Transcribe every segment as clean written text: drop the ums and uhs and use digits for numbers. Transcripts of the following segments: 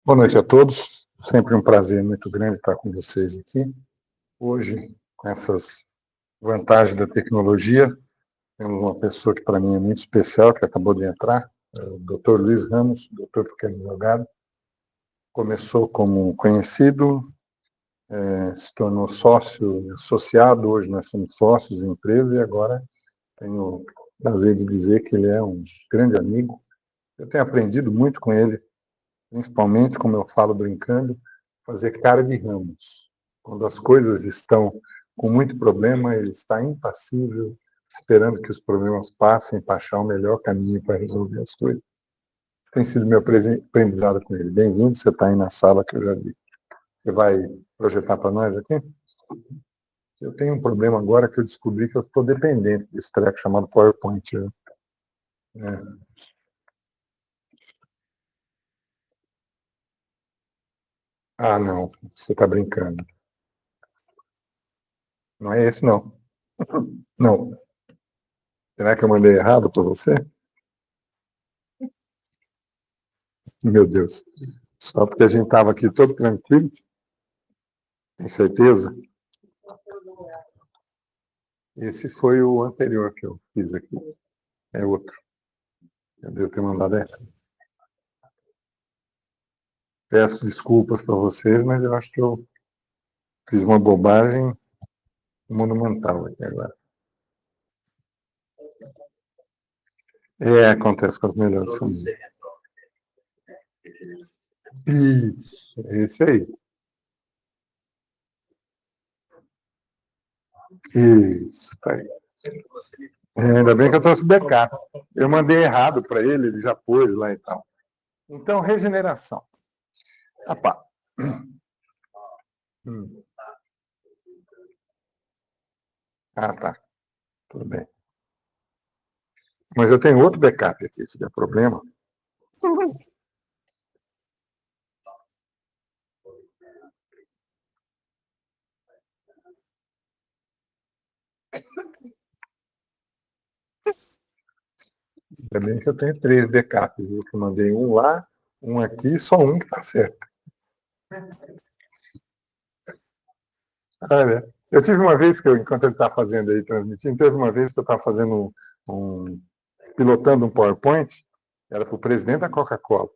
Boa noite a todos. Sempre um prazer muito grande estar com vocês aqui. Hoje, com essas vantagens da tecnologia, temos uma pessoa que para mim é muito especial, que acabou de entrar, o Dr. Luiz Ramos, doutor porque é advogado. Começou como conhecido, se tornou sócio associado, hoje nós somos sócios da empresa e agora tenho o prazer de dizer que ele é um grande amigo. Eu tenho aprendido muito com ele, principalmente, como eu falo brincando, fazer cara de Ramos. Quando as coisas estão com muito problema, ele está impassível, esperando que os problemas passem para achar o melhor caminho para resolver as coisas. Tem sido meu aprendizado com ele. Bem-vindo, você está aí na sala que eu já vi. Você vai projetar para nós aqui? Eu tenho um problema agora que eu descobri que eu estou dependente desse treco chamado PowerPoint. Ah, não, você está brincando. Não é esse, não. Não. Será que eu mandei errado para você? Meu Deus. Só porque a gente estava aqui todo tranquilo? Tem certeza? Esse foi o anterior que eu fiz aqui. É outro. Eu devo ter mandado errado. Peço desculpas para vocês, mas eu acho que eu fiz uma bobagem monumental aqui agora. Acontece com as melhores famílias. Isso, esse aí. Isso, tá aí. Ainda bem que eu trouxe backup. Eu mandei errado para ele, ele já pôs lá e tal. Então, regeneração. Apá. Ah, tá. Tudo bem. Mas eu tenho outro backup aqui, se der problema. Ainda bem que eu tenho 3 backups, viu? Que eu mandei um lá, um aqui, só um que está certo. Olha, eu tive uma vez que enquanto ele está fazendo aí, transmitindo, teve uma vez que eu estava fazendo pilotando um PowerPoint, era para o presidente da Coca-Cola,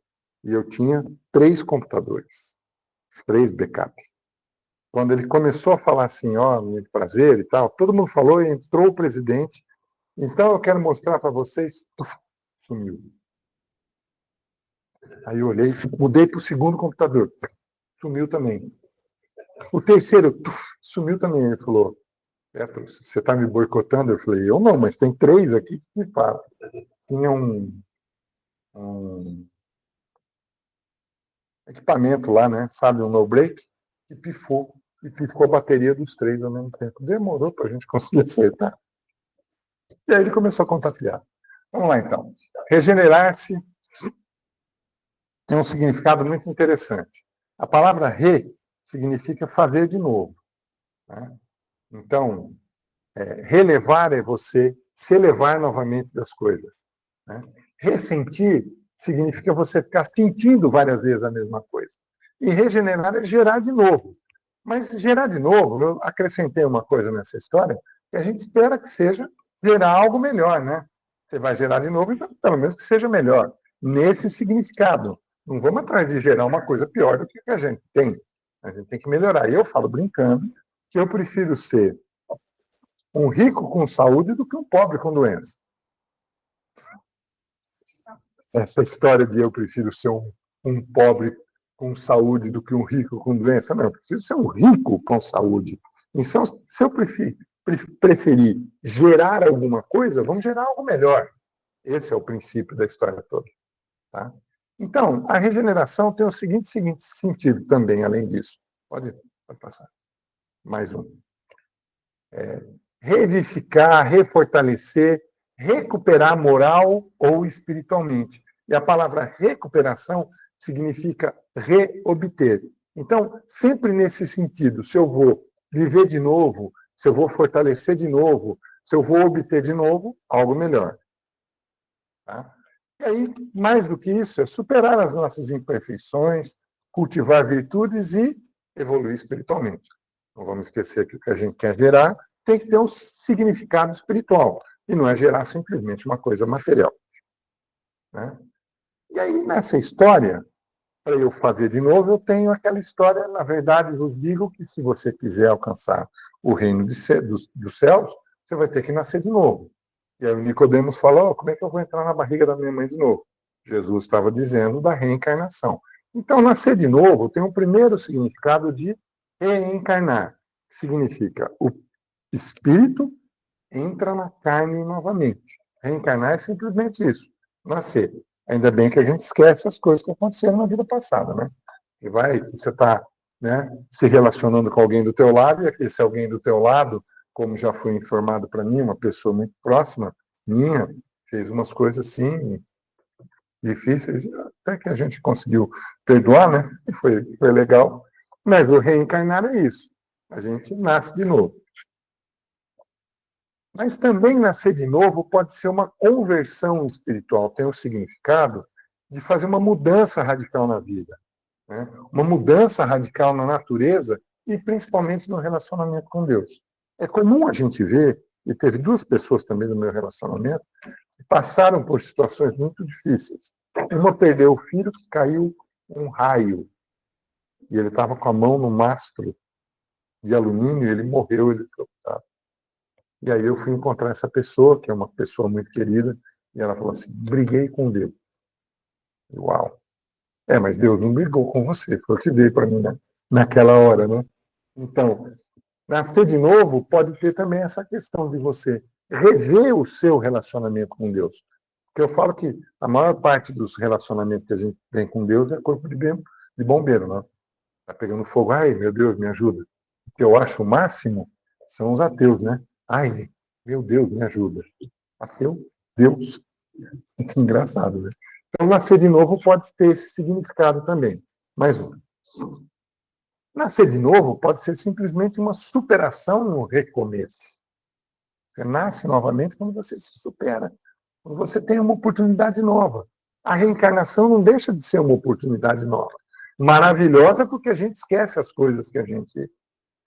e eu tinha 3 computadores, 3 backups. Quando ele começou a falar assim, muito prazer e tal, todo mundo falou e entrou o presidente, então eu quero mostrar para vocês, sumiu. Aí eu olhei, mudei para o segundo computador, sumiu também. O terceiro sumiu também. Ele falou, Petros, você está me boicotando? Eu falei, eu não, mas tem 3 aqui que me fazem. Tinha um equipamento lá, né? Sabe, um no-break, e pifou a bateria dos 3 ao mesmo tempo. Demorou para a gente conseguir acertar. E aí ele começou a compartilhar. Vamos lá, então. Regenerar-se tem um significado muito interessante. A palavra re significa fazer de novo. Né? Então, relevar é você se elevar novamente das coisas. Né? Ressentir significa você ficar sentindo várias vezes a mesma coisa. E regenerar é gerar de novo. Mas gerar de novo, eu acrescentei uma coisa nessa história, que a gente espera que seja gerar algo melhor, né? Você vai gerar de novo, então pelo menos que seja melhor. Nesse significado. Não vamos atrás de gerar uma coisa pior do que a gente tem. A gente tem que melhorar. E eu falo brincando que eu prefiro ser um rico com saúde do que um pobre com doença. Essa história de eu prefiro ser um pobre com saúde do que um rico com doença, não, eu prefiro ser um rico com saúde. Então, se eu preferir gerar alguma coisa, vamos gerar algo melhor. Esse é o princípio da história toda. Tá? Então, a regeneração tem o seguinte sentido também, além disso. Pode passar. Mais um. Revivificar, refortalecer, recuperar moral ou espiritualmente. E a palavra recuperação significa reobter. Então, sempre nesse sentido, se eu vou viver de novo, se eu vou fortalecer de novo, se eu vou obter de novo, algo melhor. Tá? E aí, mais do que isso, é superar as nossas imperfeições, cultivar virtudes e evoluir espiritualmente. Não vamos esquecer que o que a gente quer gerar tem que ter um significado espiritual, e não é gerar simplesmente uma coisa material. Né? E aí, nessa história, para eu fazer de novo, eu tenho aquela história, na verdade, eu vos digo que se você quiser alcançar o reino dos céus, você vai ter que nascer de novo. E aí o Nicodemos falou, como é que eu vou entrar na barriga da minha mãe de novo? Jesus estava dizendo da reencarnação. Então, nascer de novo tem um primeiro significado de reencarnar, que significa o espírito entra na carne novamente. Reencarnar é simplesmente isso, nascer. Ainda bem que a gente esquece as coisas que aconteceram na vida passada, né? E você está, né, se relacionando com alguém do teu lado, e esse alguém do teu lado, como já foi informado para mim, uma pessoa muito próxima minha, fez umas coisas assim difíceis, até que a gente conseguiu perdoar, né? E foi legal. Mas o reencarnar é isso. A gente nasce de novo. Mas também nascer de novo pode ser uma conversão espiritual, tem o significado de fazer uma mudança radical na vida, né? Uma mudança radical na natureza e principalmente no relacionamento com Deus. É comum a gente ver, e teve duas pessoas também no meu relacionamento, que passaram por situações muito difíceis. Uma perdeu o filho que caiu um raio, e ele estava com a mão no mastro de alumínio, e ele morreu eletrocutado. E aí eu fui encontrar essa pessoa, que é uma pessoa muito querida, e ela falou assim, briguei com Deus. Uau! Mas Deus não brigou com você, foi o que veio para mim, né? Naquela hora, né? Então, nascer de novo pode ter também essa questão de você rever o seu relacionamento com Deus. Porque eu falo que a maior parte dos relacionamentos que a gente tem com Deus é corpo de bombeiro, né? Tá pegando fogo, ai, meu Deus, me ajuda. O que eu acho o máximo são os ateus, né? Ai, meu Deus, me ajuda. Ateu, Deus. Que engraçado, né? Então, nascer de novo pode ter esse significado também. Mais um. Nascer de novo pode ser simplesmente uma superação no recomeço. Você nasce novamente quando você se supera, quando você tem uma oportunidade nova. A reencarnação não deixa de ser uma oportunidade nova. Maravilhosa porque a gente esquece as coisas que a gente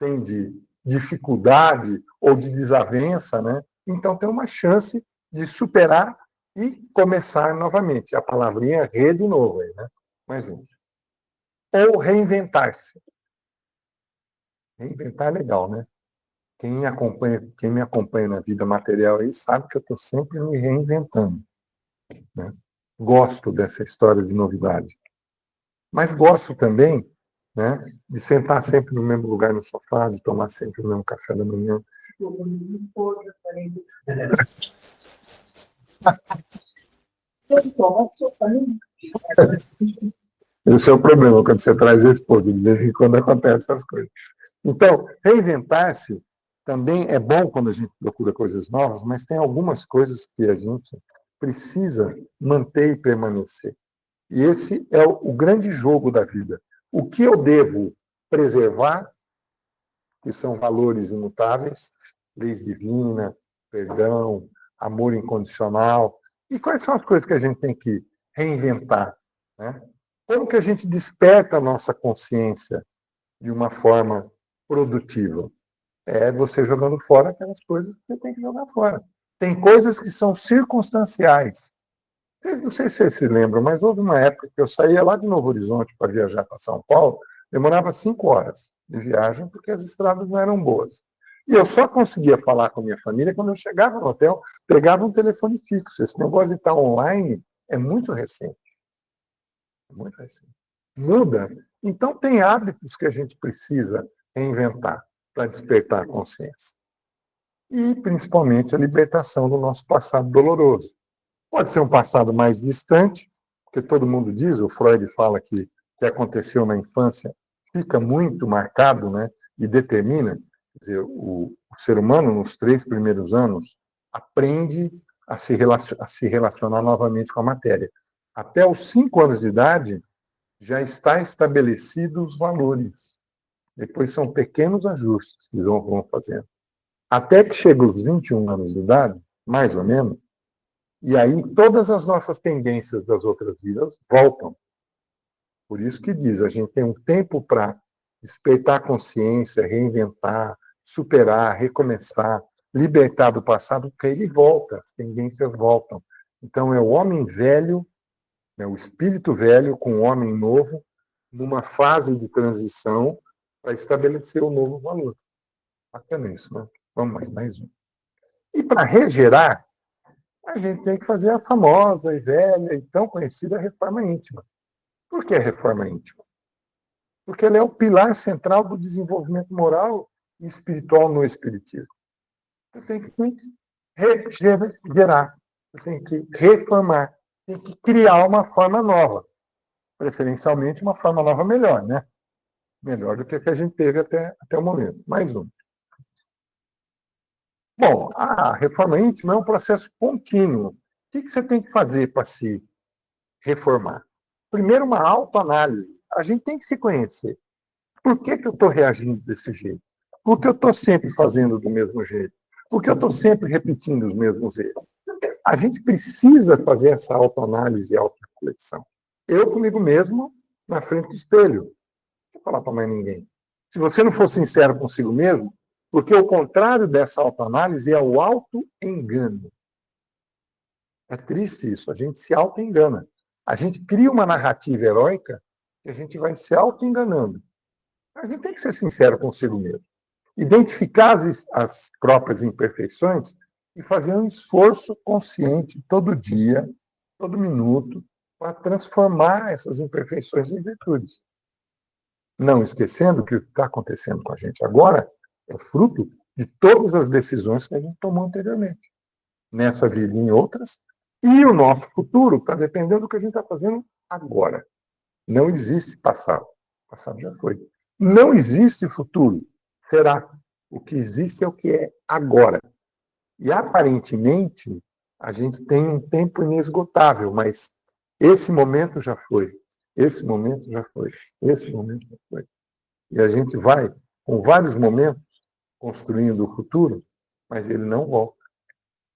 tem de dificuldade ou de desavença, né? Então tem uma chance de superar e começar novamente. A palavrinha re de novo aí, né? Mais um. Ou reinventar-se. Reinventar é legal, né? Quem me acompanha na vida material aí sabe que eu estou sempre me reinventando, né? Gosto dessa história de novidade. Mas gosto também, né, de sentar sempre no mesmo lugar no sofá, de tomar sempre o mesmo café da manhã. Esse é o problema quando você traz esse povo, de vez em quando acontecem essas coisas. Então, reinventar-se também é bom quando a gente procura coisas novas, mas tem algumas coisas que a gente precisa manter e permanecer. E esse é o grande jogo da vida. O que eu devo preservar, que são valores imutáveis, leis divinas, perdão, amor incondicional, e quais são as coisas que a gente tem que reinventar, né? Como que a gente desperta a nossa consciência de uma forma produtiva? É você jogando fora aquelas coisas que você tem que jogar fora. Tem coisas que são circunstanciais. Não sei se vocês se lembram, mas houve uma época que eu saía lá de Novo Horizonte para viajar para São Paulo, demorava 5 horas de viagem, porque as estradas não eram boas. E eu só conseguia falar com a minha família quando eu chegava no hotel, pegava um telefone fixo. Esse negócio de estar online é muito recente. Muito recente. Muda. Então, tem hábitos que a gente precisa reinventar para despertar a consciência. E, principalmente, a libertação do nosso passado doloroso. Pode ser um passado mais distante, porque todo mundo diz, o Freud fala que o que aconteceu na infância fica muito marcado, né, e determina. Quer dizer, o ser humano, nos 3 primeiros anos, aprende a se relacionar novamente com a matéria. Até os 5 anos de idade, já está estabelecidos os valores. Depois são pequenos ajustes que vão fazendo. Até que chega os 21 anos de idade, mais ou menos, e aí todas as nossas tendências das outras vidas voltam. Por isso que diz, a gente tem um tempo para despertar a consciência, reinventar, superar, recomeçar, libertar do passado, porque ele volta, as tendências voltam. Então, é o homem velho, né, o espírito velho com o homem novo, numa fase de transição para estabelecer o novo valor. Bacana isso, né? Vamos mais um. E para regerar, a gente tem que fazer a famosa e velha e tão conhecida reforma íntima. Por que a reforma íntima? Porque ela é o pilar central do desenvolvimento moral e espiritual no Espiritismo. Você tem que regerar, você tem que reformar, tem que criar uma forma nova, preferencialmente uma forma nova melhor, né? Melhor do que a gente teve até o momento. Mais um. Bom, a reforma íntima é um processo contínuo. O que você tem que fazer para se reformar? Primeiro, uma autoanálise. A gente tem que se conhecer. Por que eu estou reagindo desse jeito? Por que eu estou sempre fazendo do mesmo jeito? Por que eu estou sempre repetindo os mesmos erros? A gente precisa fazer essa autoanálise e autorreflexão. Eu comigo mesmo, na frente do espelho. Não vou falar para mais ninguém. Se você não for sincero consigo mesmo, porque o contrário dessa autoanálise é o auto-engano. É triste isso, a gente se auto-engana. A gente cria uma narrativa heróica que a gente vai se auto-enganando. A gente tem que ser sincero consigo mesmo. Identificar as próprias imperfeições e fazer um esforço consciente todo dia, todo minuto, para transformar essas imperfeições em virtudes. Não esquecendo que o que está acontecendo com a gente agora é fruto de todas as decisões que a gente tomou anteriormente, nessa vida e em outras, e o nosso futuro está dependendo do que a gente está fazendo agora. Não existe passado. O passado já foi. Não existe futuro. Será. O que existe é o que é agora. E, aparentemente, a gente tem um tempo inesgotável, mas esse momento já foi. Esse momento já foi. Esse momento já foi. E a gente vai, com vários momentos, construindo o futuro, mas ele não volta.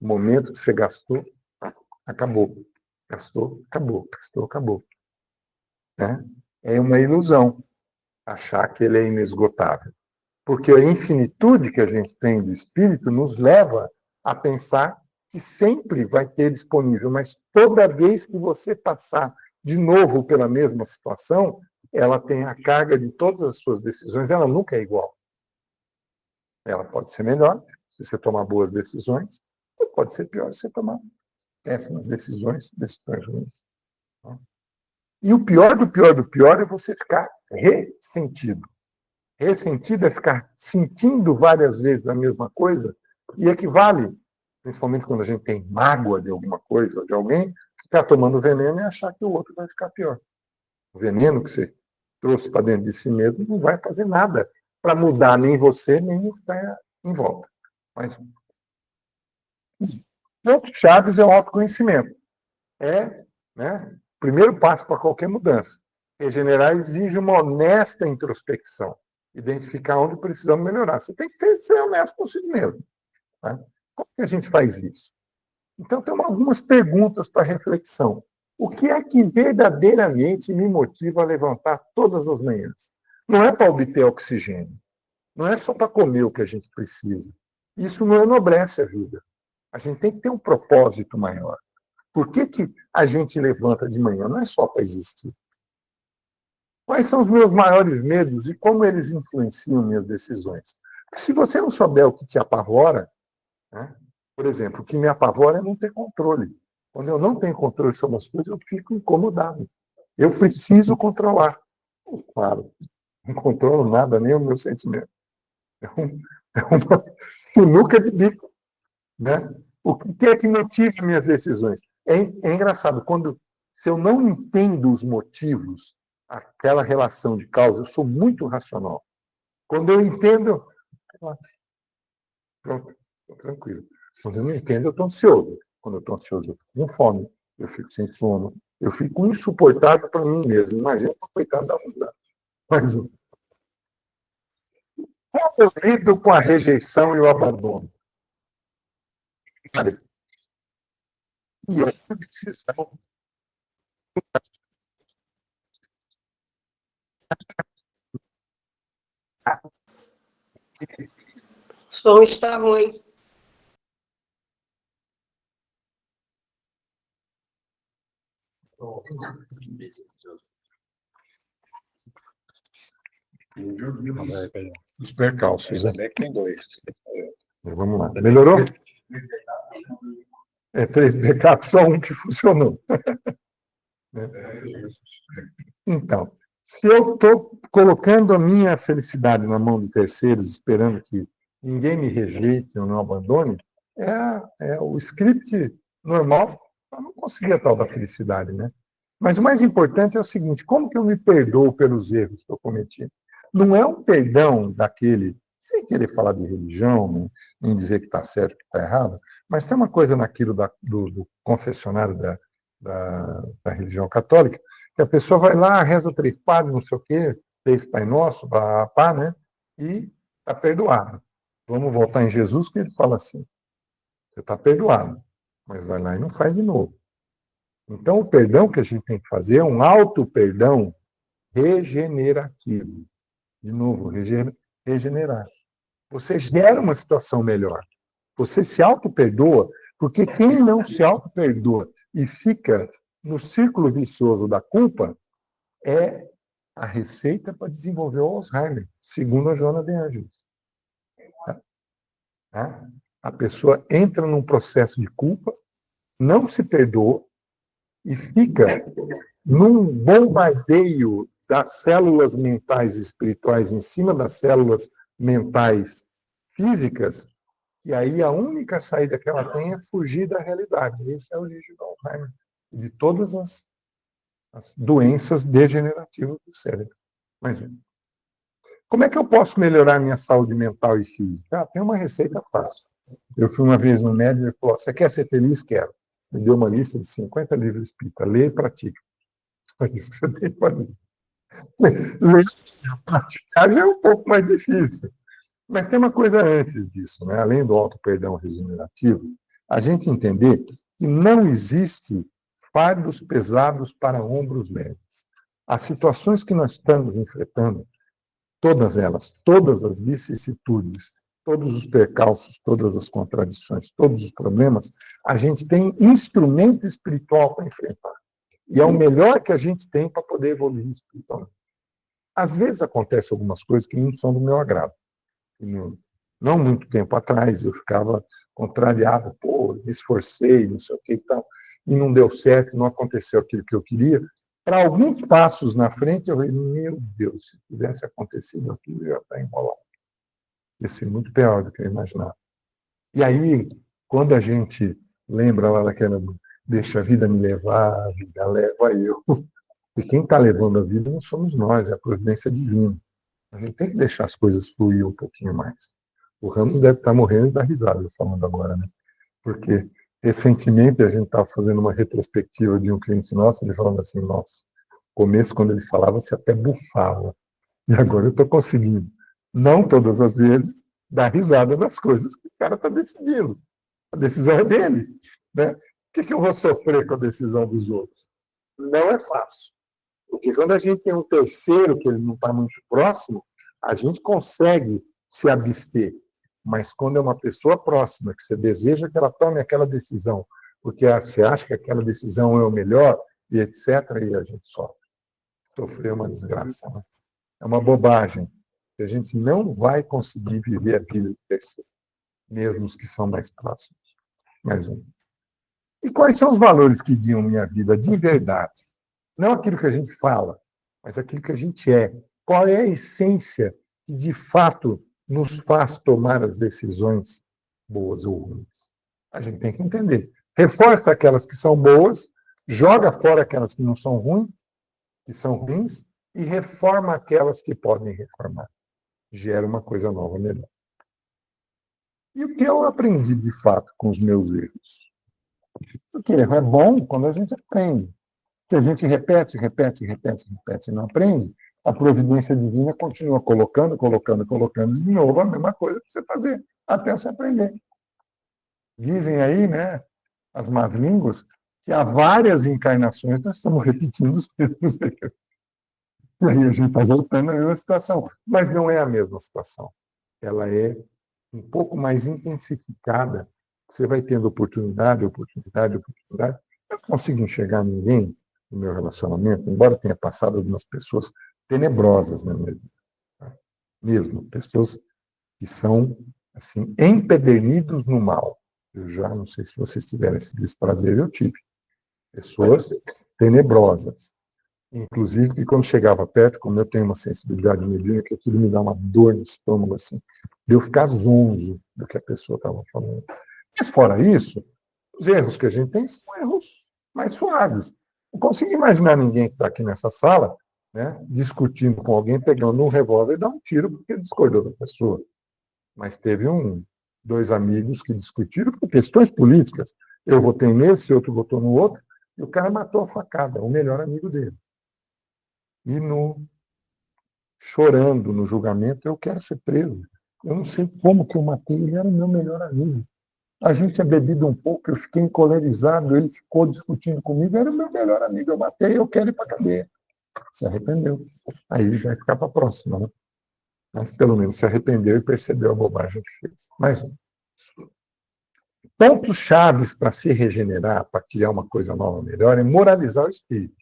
O momento que você gastou, acabou. Gastou, acabou. Gastou, acabou. Né? É uma ilusão achar que ele é inesgotável. Porque a infinitude que a gente tem do espírito nos leva a pensar que sempre vai ter disponível, mas toda vez que você passar de novo pela mesma situação, ela tem a carga de todas as suas decisões, ela nunca é igual. Ela pode ser melhor, se você tomar boas decisões, ou pode ser pior se você tomar péssimas decisões, decisões ruins. E o pior do pior do pior é você ficar ressentido. Ressentido é ficar sentindo várias vezes a mesma coisa e equivale, principalmente quando a gente tem mágoa de alguma coisa ou de alguém, ficar tomando veneno e achar que o outro vai ficar pior. O veneno que você trouxe para dentro de si mesmo não vai fazer nada para mudar nem você, nem o que está em volta. Mas pontos chaves é o autoconhecimento. É, né, o primeiro passo para qualquer mudança. Regenerar exige uma honesta introspecção. Identificar onde precisamos melhorar. Você tem que ser honesto consigo mesmo. Tá? Como que a gente faz isso? Então, tem algumas perguntas para reflexão. O que é que verdadeiramente me motiva a levantar todas as manhãs? Não é para obter oxigênio. Não é só para comer o que a gente precisa. Isso não enobrece a vida. A gente tem que ter um propósito maior. Por que a gente levanta de manhã? Não é só para existir. Quais são os meus maiores medos e como eles influenciam minhas decisões? Porque se você não souber o que te apavora, né? Por exemplo, o que me apavora é não ter controle. Quando eu não tenho controle sobre as coisas, eu fico incomodado. Eu preciso controlar. Claro, não controlo nada, nem o meu sentimento. É uma sinuca de bico. Né? O que é que motiva minhas decisões? É engraçado, se eu não entendo os motivos, aquela relação de causa, eu sou muito racional. Quando eu entendo, pronto, estou tranquilo. Quando eu não entendo, eu estou ansioso. Quando eu estou ansioso, eu fico com fome, eu fico sem sono, eu fico insuportável para mim mesmo. Imagina o coitado da mudança. Mas como eu lido com a rejeição e o abandono? Cara, e é uma decisão. O som está ruim. Os percalços, né? Vamos lá. Melhorou? É 3 backups, só um que funcionou. Então, se eu estou colocando a minha felicidade na mão de terceiros, esperando que ninguém me rejeite ou não abandone, é o script normal para não conseguir a tal da felicidade, né? Mas o mais importante é o seguinte: como que eu me perdoo pelos erros que eu cometi? Não é um perdão daquele, sem querer falar de religião, nem dizer que está certo, que está errado, mas tem uma coisa naquilo do confessionário da religião católica, que a pessoa vai lá, reza 3 padres, não sei o quê, 3 Pai Nosso, pá, né? E está perdoado. Vamos voltar em Jesus, que ele fala assim: você está perdoado, mas vai lá e não faz de novo. Então, o perdão que a gente tem que fazer é um auto-perdão regenerativo. De novo, regenerar. Você gera uma situação melhor. Você se auto-perdoa, porque quem não se auto-perdoa e fica no círculo vicioso da culpa é a receita para desenvolver o Alzheimer, segundo a Joana de Ângeles. Tá? A pessoa entra num processo de culpa, não se perdoa e fica num bombardeio das células mentais e espirituais em cima das células mentais físicas, e aí a única saída que ela tem é fugir da realidade. Esse é o origem do Alzheimer, de todas as doenças degenerativas do cérebro. Mas, como é que eu posso melhorar minha saúde mental e física? Tem uma receita fácil. Eu fui uma vez no médico e ele falou: você quer ser feliz? Quero. Me deu uma lista de 50 livros espírita. Lê e pratica. É isso que você tem que fazer. Ler e praticar já é um pouco mais difícil. Mas tem uma coisa antes disso, né? Além do auto-perdão regenerativo, a gente entender que não existe fardos pesados para ombros leves. As situações que nós estamos enfrentando, todas elas, todas as vicissitudes, todos os percalços, todas as contradições, todos os problemas, a gente tem instrumento espiritual para enfrentar. E é o melhor que a gente tem para poder evoluir espiritualmente. Às vezes acontecem algumas coisas que não são do meu agrado. Não muito tempo atrás eu ficava contrariado, pô, me esforcei, não sei o que e tal, e não deu certo, não aconteceu aquilo que eu queria. Para alguns passos na frente, eu falei, meu Deus, se tivesse acontecido aquilo, eu já está enrolado. Ia ser muito pior do que eu imaginava. E aí, quando a gente lembra lá daquela, deixa a vida me levar, a vida leva eu. E quem está levando a vida não somos nós, é a providência divina. A gente tem que deixar as coisas fluir um pouquinho mais. O Ramos deve estar morrendo e dar risada, eu falando agora, né? Porque recentemente a gente estava fazendo uma retrospectiva de um cliente nosso, ele falando assim, nossa, no começo, quando ele falava, você até bufava. E agora eu estou conseguindo, não todas as vezes, dar risada das coisas que o cara está decidindo. A decisão é dele. Né? Por que eu vou sofrer com a decisão dos outros? Não é fácil. Porque quando a gente tem um terceiro que ele não está muito próximo, a gente consegue se abster. Mas quando é uma pessoa próxima, que você deseja que ela tome aquela decisão, porque você acha que aquela decisão é o melhor, e etc., e a gente sofre. Sofrer é uma desgraça. Né? É uma bobagem. A gente não vai conseguir viver a vida do terceiro, mesmo os que são mais próximos. Mais um. E quais são os valores que guiam minha vida de verdade? Não aquilo que a gente fala, mas aquilo que a gente é. Qual é a essência que, de fato, nos faz tomar as decisões boas ou ruins? A gente tem que entender. Reforça aquelas que são boas, joga fora aquelas que não são ruins, que são ruins, e reforma aquelas que podem reformar. Gera uma coisa nova, melhor. E o que eu aprendi, de fato, com os meus erros? Porque erro é bom quando a gente aprende. Se a gente repete e não aprende, a providência divina continua colocando de novo a mesma coisa para você fazer, até você aprender. Dizem aí, né, as más línguas, que há várias encarnações nós estamos repetindo os mesmos erros. E aí a gente está voltando à mesma situação. Mas não é a mesma situação. Ela é um pouco mais intensificada. Você vai tendo oportunidade. Eu não consigo enxergar ninguém no meu relacionamento, embora tenha passado algumas pessoas tenebrosas na minha vida. Tá? Mesmo, pessoas que são assim, empedernidos no mal. Eu já não sei se vocês tiveram esse desprazer, eu tive. Pessoas tenebrosas. Inclusive, que quando chegava perto, como eu tenho uma sensibilidade mediúnica, que aquilo me dá uma dor no estômago, assim, de eu ficar zonzo do que a pessoa estava falando. Mas, fora isso, os erros que a gente tem são erros mais suaves. Não consigo imaginar ninguém que está aqui nessa sala, né, discutindo com alguém, pegando um revólver e dar um tiro porque discordou da pessoa. Mas teve dois amigos que discutiram por questões políticas. Eu votei nesse, outro votou no outro, e o cara matou a facada, o melhor amigo dele. E chorando no julgamento, eu quero ser preso. Eu não sei como que eu matei, ele era o meu melhor amigo. A gente tinha bebido um pouco, eu fiquei encolerizado, ele ficou discutindo comigo, era o meu melhor amigo, eu matei, eu quero ir para a cadeia. Se arrependeu. Aí vai ficar para a próxima, né? Mas pelo menos se arrependeu e percebeu a bobagem que fez. Mais um. Pontos chaves para se regenerar, para criar uma coisa nova melhor, é moralizar o espírito.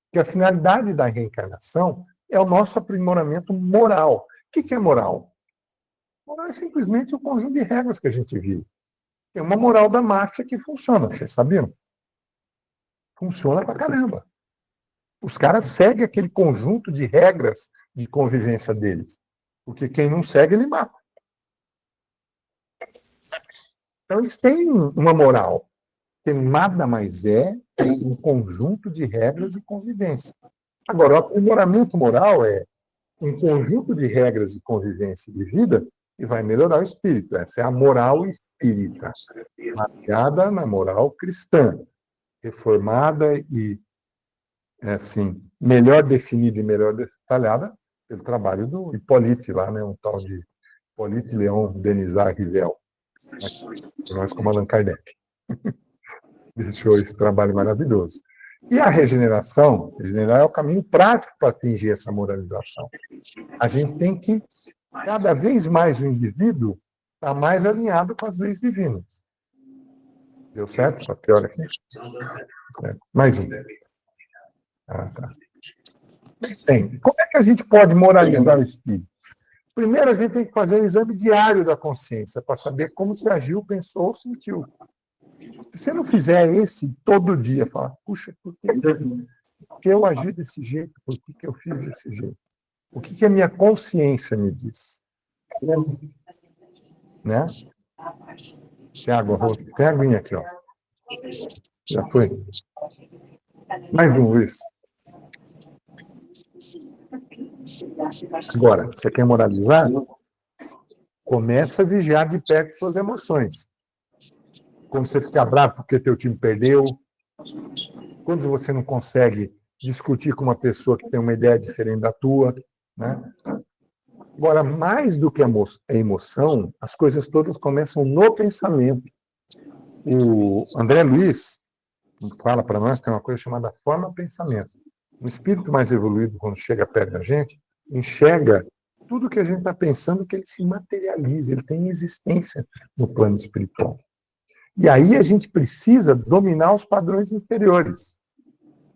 Porque a finalidade da reencarnação é o nosso aprimoramento moral. O que é moral? Moral é simplesmente o conjunto de regras que a gente vive. Tem uma moral da marcha que funciona, vocês sabiam? Funciona pra caramba. Os caras seguem aquele conjunto de regras de convivência deles. Porque quem não segue, ele mata. Então, eles têm uma moral, que nada mais é um conjunto de regras de convivência. Agora, o aprimoramento moral é um conjunto de regras de convivência e de vida que vai melhorar o espírito. Essa é a moral espírita, baseada na moral cristã, reformada e, assim, melhor definida e melhor detalhada pelo trabalho do Hippolyte lá, né, um tal de Hippolyte Léon Denisard Rivel, nós como Allan Kardec. Deixou esse trabalho maravilhoso. E a regeneração, regenerar é o caminho prático para atingir essa moralização. A gente tem que, cada vez mais o indivíduo está mais alinhado com as leis divinas. Deu certo? Está pior aqui? Certo. Mais um. Ah, tá. Bem, como é que a gente pode moralizar o espírito? Primeiro, a gente tem que fazer um exame diário da consciência para saber como se agiu, pensou ou sentiu. Se você não fizer esse todo dia, fala, puxa, por que eu agi desse jeito? Por que eu fiz desse jeito? O que a minha consciência me diz? Né? Tem água roxa? Tem aguinha aqui, ó. Já foi? Mais um, Luiz. Agora, você quer moralizar? Começa a vigiar de perto suas emoções. Quando você fica bravo porque teu time perdeu, quando você não consegue discutir com uma pessoa que tem uma ideia diferente da tua, né? Agora, mais do que a emoção, as coisas todas começam no pensamento. O André Luiz fala para nós que tem uma coisa chamada forma-pensamento. O espírito mais evoluído, quando chega perto da gente, enxerga tudo que a gente está pensando, que ele se materializa, ele tem existência no plano espiritual. E aí a gente precisa dominar os padrões inferiores,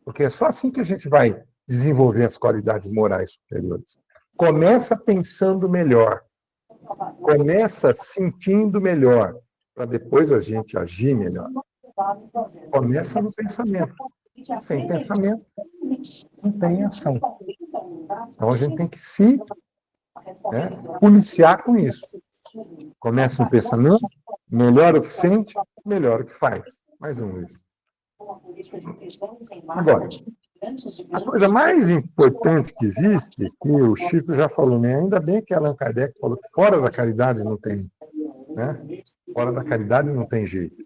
porque é só assim que a gente vai desenvolver as qualidades morais superiores. Começa pensando melhor, começa sentindo melhor, para depois a gente agir melhor. Começa no pensamento. Sem pensamento, não tem ação. Então a gente tem que se policiar com isso. Começa no pensamento, melhora o que sente, melhora o que faz. Mais um, Luiz. Agora, a coisa mais importante que existe, que o Chico já falou, né? Ainda bem que Allan Kardec falou que fora da caridade não tem, né? Fora da caridade não tem jeito.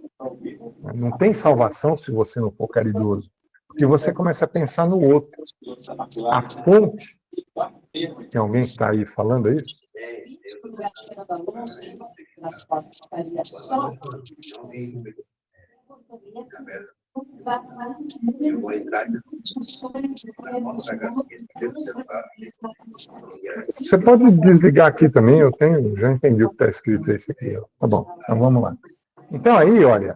Não tem salvação se você não for caridoso. Porque você começa a pensar no outro. A fonte. Tem alguém que está aí falando isso? Você pode desligar aqui também, já entendi o que está escrito esse aqui. Tá bom, então vamos lá. Então aí, olha,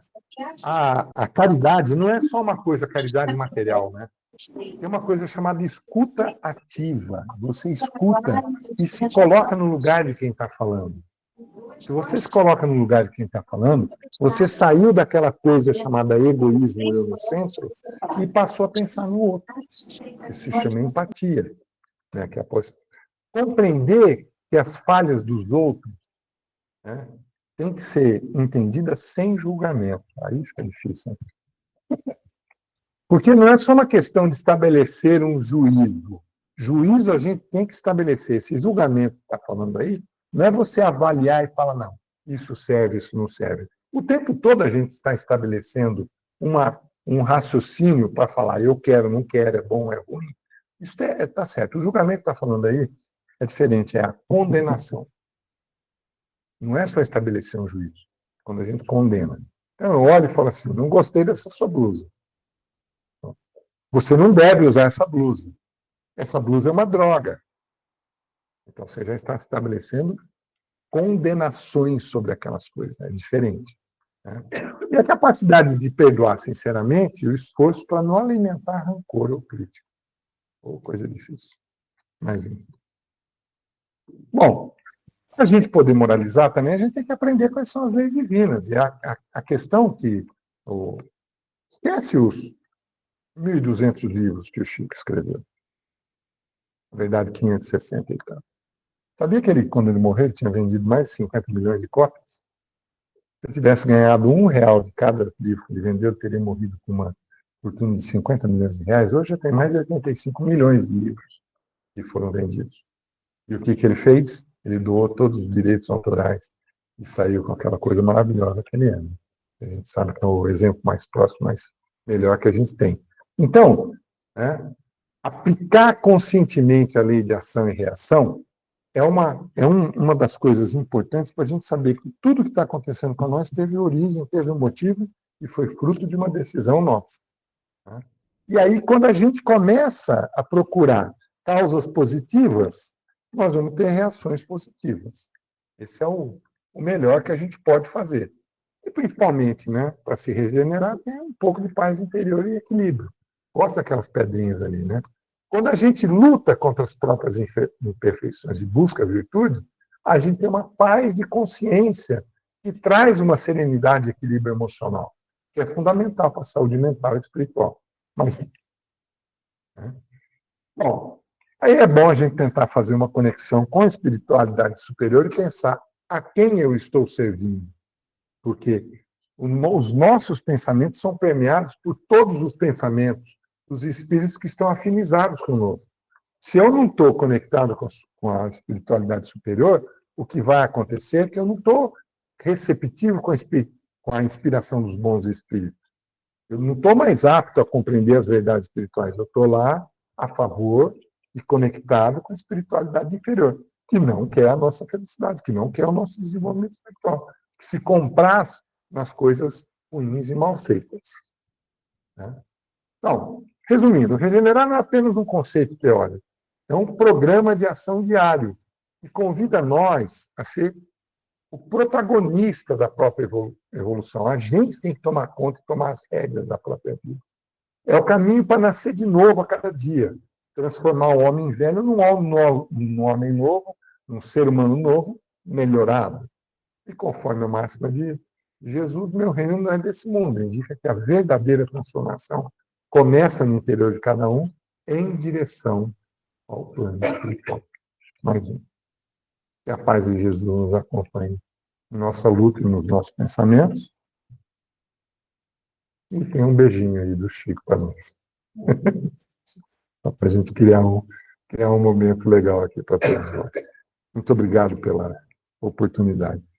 a caridade não é só uma coisa, caridade material, né? Tem uma coisa chamada escuta ativa. Você escuta e se coloca no lugar de quem está falando. Se você se coloca no lugar de quem está falando, você saiu daquela coisa chamada egoísmo, eu no centro, e passou a pensar no outro. Isso se chama empatia. Né? Que é compreender que as falhas dos outros, né, têm que ser entendidas sem julgamento. Aí fica difícil. Né? Porque não é só uma questão de estabelecer um juízo. Juízo a gente tem que estabelecer. Esse julgamento que está falando aí, não é você avaliar e falar, não, isso serve, isso não serve. O tempo todo a gente está estabelecendo um raciocínio para falar, eu quero, não quero, é bom, é ruim. Isso está certo. O julgamento que está falando aí é diferente, é a condenação. Não é só estabelecer um juízo, quando a gente condena. Então eu olho e falo assim, não gostei dessa sua blusa. Você não deve usar essa blusa. Essa blusa é uma droga. Então você já está estabelecendo condenações sobre aquelas coisas. É diferente. Né? E a capacidade de perdoar sinceramente e o esforço para não alimentar rancor ou crítica. Ou coisa difícil. Mas, bom, para a gente poder moralizar também, a gente tem que aprender quais são as leis divinas. E a questão que... esquece os 1.200 livros que o Chico escreveu. Na verdade, 560 e tal. Sabia que ele, quando ele morreu, ele tinha vendido mais de 50 milhões de cópias? Se ele tivesse ganhado R$1 de cada livro que ele vendeu, ele teria morrido com uma fortuna de 50 milhões de reais. Hoje já tem mais de 85 milhões de livros que foram vendidos. E o que ele fez? Ele doou todos os direitos autorais e saiu com aquela coisa maravilhosa que ele é. Né? A gente sabe que é o exemplo mais próximo, mais melhor que a gente tem. Então, né, aplicar conscientemente a lei de ação e reação é uma das coisas importantes para a gente saber que tudo que está acontecendo com nós teve origem, teve um motivo e foi fruto de uma decisão nossa. Né? E aí, quando a gente começa a procurar causas positivas, nós vamos ter reações positivas. Esse é o melhor que a gente pode fazer. E, principalmente, né, para se regenerar, tem um pouco de paz interior e equilíbrio. Gosta daquelas pedrinhas ali, né? Quando a gente luta contra as próprias imperfeições e busca a virtude, a gente tem uma paz de consciência que traz uma serenidade e equilíbrio emocional, que é fundamental para a saúde mental e espiritual. Mas, né? Bom, aí é bom a gente tentar fazer uma conexão com a espiritualidade superior e pensar a quem eu estou servindo. Porque os nossos pensamentos são permeados por todos os pensamentos dos espíritos que estão afinizados conosco. Se eu não estou conectado com a espiritualidade superior, o que vai acontecer é que eu não estou receptivo com a inspiração dos bons espíritos. Eu não estou mais apto a compreender as verdades espirituais. Eu estou lá a favor e conectado com a espiritualidade inferior, que não quer a nossa felicidade, que não quer o nosso desenvolvimento espiritual, que se compraz nas coisas ruins e mal feitas. Né? Então, resumindo, regenerar não é apenas um conceito teórico, é um programa de ação diário que convida nós a ser o protagonista da própria evolução. A gente tem que tomar conta e tomar as rédeas da própria vida. É o caminho para nascer de novo a cada dia, transformar o homem velho num homem novo, num ser humano novo, melhorado. E conforme a máxima de Jesus, meu reino não é desse mundo. Indica que a verdadeira transformação começa no interior de cada um em direção ao plano espiritual. Mais um. Que a paz de Jesus nos acompanhe em nossa luta e nos nossos pensamentos. E tem um beijinho aí do Chico para nós. Só para a gente criar um momento legal aqui para todos nós. Muito obrigado pela oportunidade.